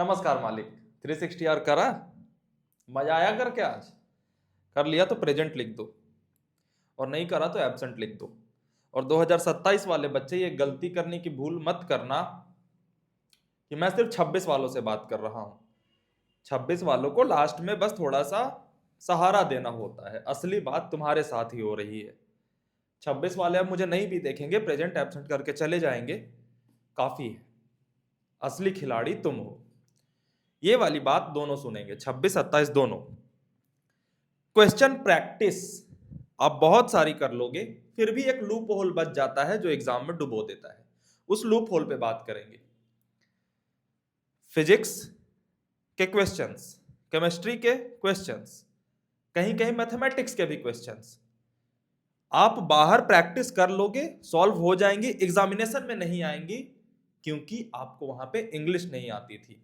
नमस्कार मालिक। 360 आर करा? मजा आया करके आज? कर लिया तो प्रेजेंट लिख दो, और नहीं करा तो एब्सेंट लिख दो। और 2027 वाले बच्चे ये गलती करने की भूल मत करना कि मैं सिर्फ 26 वालों से बात कर रहा हूं। 26 वालों को लास्ट में बस थोड़ा सा सहारा देना होता है, असली बात तुम्हारे साथ ही हो रही है। 26 वाले अब मुझे नहीं भी देखेंगे, प्रेजेंट एब्सेंट करके चले जाएंगे, काफी है। असली खिलाड़ी तुम हो। ये वाली बात दोनों सुनेंगे, 26 27 दोनों। क्वेश्चन प्रैक्टिस आप बहुत सारी कर लोगे, फिर भी एक लूप होल बच जाता है जो एग्जाम में डुबो देता है। उस लूप होल पे बात करेंगे। फिजिक्स के क्वेश्चंस, केमिस्ट्री के क्वेश्चंस, कहीं कहीं मैथमेटिक्स के भी क्वेश्चंस आप बाहर प्रैक्टिस कर लोगे, सॉल्व हो जाएंगी, एग्जामिनेशन में नहीं आएंगी, क्योंकि आपको वहां पे इंग्लिश नहीं आती थी।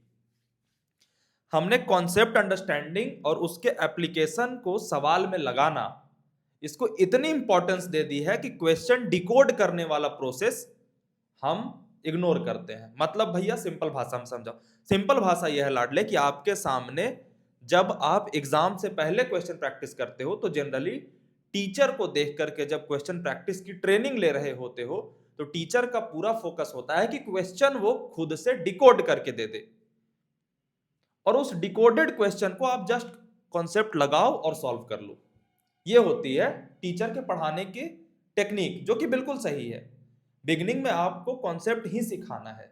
हमने कॉन्सेप्ट अंडरस्टैंडिंग और उसके एप्लीकेशन को सवाल में लगाना, इसको इतनी इंपॉर्टेंस दे दी है कि क्वेश्चन डिकोड करने वाला प्रोसेस हम इग्नोर करते हैं। मतलब भैया सिंपल भाषा में समझाओ। सिंपल भाषा यह है लाडले कि आपके सामने जब आप एग्जाम से पहले क्वेश्चन प्रैक्टिस करते हो तो जनरली टीचर को देख करके जब क्वेश्चन प्रैक्टिस की ट्रेनिंग ले रहे होते हो तो टीचर का पूरा फोकस होता है कि क्वेश्चन वो खुद से डिकोड करके दे दे, और उस डिकोडेड क्वेश्चन को आप जस्ट कॉन्सेप्ट लगाओ और सॉल्व कर लो। ये होती है टीचर के पढ़ाने की टेक्निक, जो कि बिल्कुल सही है। बिगिनिंग में आपको कॉन्सेप्ट ही सिखाना है,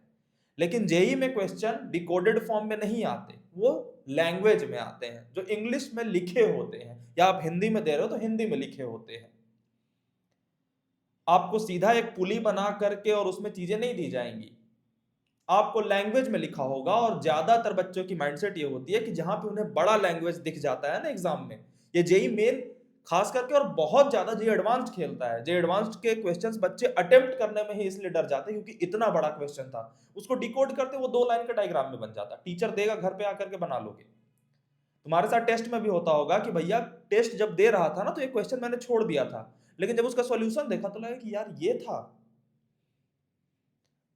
लेकिन जेई में क्वेश्चन डिकोडेड फॉर्म में नहीं आते, वो लैंग्वेज में आते हैं जो इंग्लिश में लिखे होते हैं, या आप हिंदी में दे रहे हो तो हिंदी में लिखे होते हैं। आपको सीधा एक पुली बना करके और उसमें चीजें नहीं दी जाएंगी, आपको लैंग्वेज में लिखा होगा। और ज्यादातर बच्चों की माइंडसेट ये होती है कि जहां पे उन्हें बड़ा लैंग्वेज दिख जाता है ना एग्जाम में, ये जेई मेन खास करके, और बहुत ज्यादा जे एडवांस्ड खेलता है। जे एडवांस्ड के क्वेश्चंस बच्चे अटेम्प्ट करने में ही इसलिए डर जाते हैं क्योंकि इतना बड़ा क्वेश्चन था, उसको डिकोड करते वो 2 लाइन के डायग्राम में बन जाता। टीचर देगा घर पे आकर के बना लोगे। तुम्हारे साथ टेस्ट में भी होता होगा कि भैया टेस्ट जब दे रहा था ना तो ये क्वेश्चन मैंने छोड़ दिया था, लेकिन जब उसका सॉल्यूशन देखा तो लगा कि यार ये था।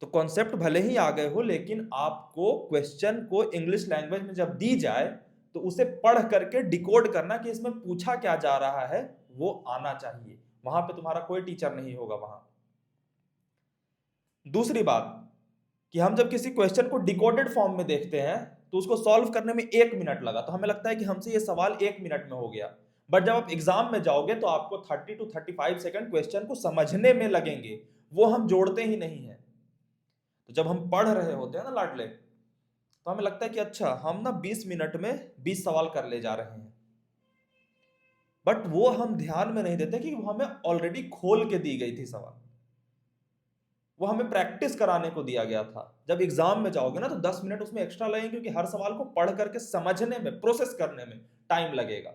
तो कॉन्सेप्ट भले ही आ गए हो, लेकिन आपको क्वेश्चन को इंग्लिश लैंग्वेज में जब दी जाए तो उसे पढ़ करके डिकोड करना कि इसमें पूछा क्या जा रहा है वो आना चाहिए। वहां पे तुम्हारा कोई टीचर नहीं होगा वहां। दूसरी बात कि हम जब किसी क्वेश्चन को डिकोडेड फॉर्म में देखते हैं तो उसको सॉल्व करने में 1 मिनट लगा तो हमें लगता है कि हमसे ये सवाल 1 मिनट में हो गया। बट जब आप एग्जाम में जाओगे तो आपको 30 to 35 सेकंड क्वेश्चन को समझने में लगेंगे, वो हम जोड़ते ही नहीं है। तो जब हम पढ़ रहे होते हैं ना लाडले, तो हमें लगता है कि अच्छा हम ना 20 मिनट में 20 सवाल कर ले जा रहे हैं, बट वो हम ध्यान में नहीं देते कि वो हमें ऑलरेडी खोल के दी गई थी सवाल, वो हमें प्रैक्टिस कराने को दिया गया था। जब एग्जाम में जाओगे ना तो 10 मिनट उसमें एक्स्ट्रा लगेंगे, क्योंकि हर सवाल को पढ़ करके समझने में, प्रोसेस करने में टाइम लगेगा।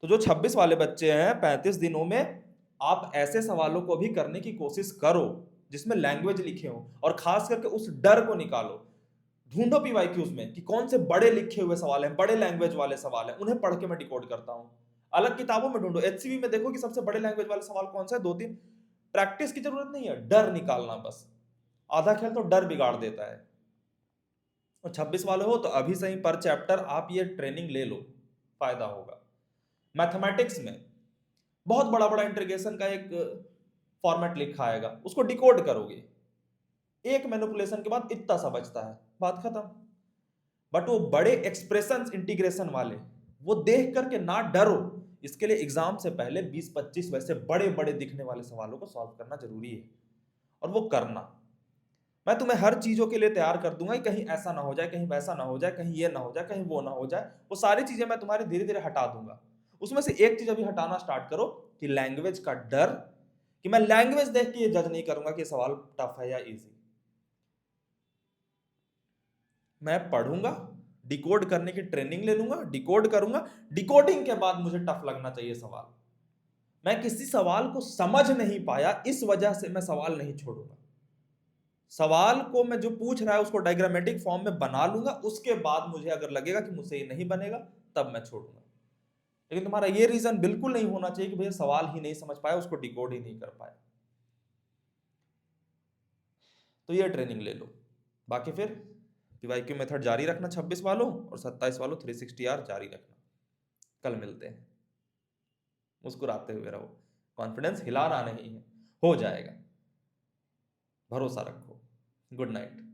तो जो 26 वाले बच्चे हैं, 35 दिनों में आप ऐसे सवालों को भी करने की कोशिश करो जिसमें लैंग्वेज लिखे हो, और खास करके उस डर को निकालो। ढूंढो पीवाईक्यूज में कि कौन से बड़े लिखे हुए सवाल हैं, बड़े लैंग्वेज वाले सवाल हैं, उन्हें पढ़ के मैं डिकोड करता हूं। अलग किताबों में ढूंढो, एचसीवी में देखो कि सबसे बड़े लैंग्वेज वाले सवाल कौन सा है, 2-3। प्रैक्टिस की जरूरत नहीं है, डर निकालना बस। आधा खेल तो डर बिगाड़ देता है। और 26 वाले हो तो अभी से ही पर चैप्टर आप ये ट्रेनिंग ले लो, फायदा होगा। मैथमेटिक्स में बहुत बड़ा बड़ा इंटीग्रेशन का एक फॉर्मेट लिखा आएगा, उसको डिकोड करोगे, एक मैनिपुलेशन के बाद इतना सा बचता है, बात खत्म। बट वो बड़े एक्सप्रेशन इंटीग्रेशन वाले, वो देख करके ना डरो। इसके लिए एग्जाम से पहले 20-25 वैसे बड़े बड़े दिखने वाले सवालों को सॉल्व करना जरूरी है, और वो करना। मैं तुम्हें हर चीजों के लिए तैयार कर दूंगा कि कहीं ऐसा ना हो जाए, कहीं वैसा ना हो जाए, कहीं ये ना हो जाए, कहीं वो ना हो जाए। वो सारी चीजें मैं तुम्हारी धीरे धीरे हटा दूंगा। उसमें से एक चीज अभी हटाना स्टार्ट करो कि लैंग्वेज का डर, कि मैं लैंग्वेज देख के ये जज नहीं करूंगा कि सवाल टफ है या इजी। मैं पढ़ूंगा, डिकोड करने की ट्रेनिंग ले लूंगा, डिकोड करूंगा, डिकोडिंग के बाद मुझे टफ लगना चाहिए सवाल। मैं किसी सवाल को समझ नहीं पाया इस वजह से मैं सवाल नहीं छोड़ूंगा। सवाल को मैं जो पूछ रहा है उसको डायग्रामेटिक फॉर्म में बना लूंगा, उसके बाद मुझे अगर लगेगा कि मुझसे ये नहीं बनेगा तब मैं छोड़ूंगा। लेकिन तुम्हारा ये रीजन बिल्कुल नहीं होना चाहिए कि भैया सवाल ही नहीं समझ पाया, उसको डिकोड ही नहीं कर पाया। तो ये ट्रेनिंग ले लो। बाकी फिर पीवाईक्यू मेथड जारी रखना 26 वालों, और 27 वालों 360 आर जारी रखना। कल मिलते हैं। मुस्कुराते हुए रहो, कॉन्फिडेंस हिलाना नहीं है, हो जाएगा, भरोसा रखो। Good night.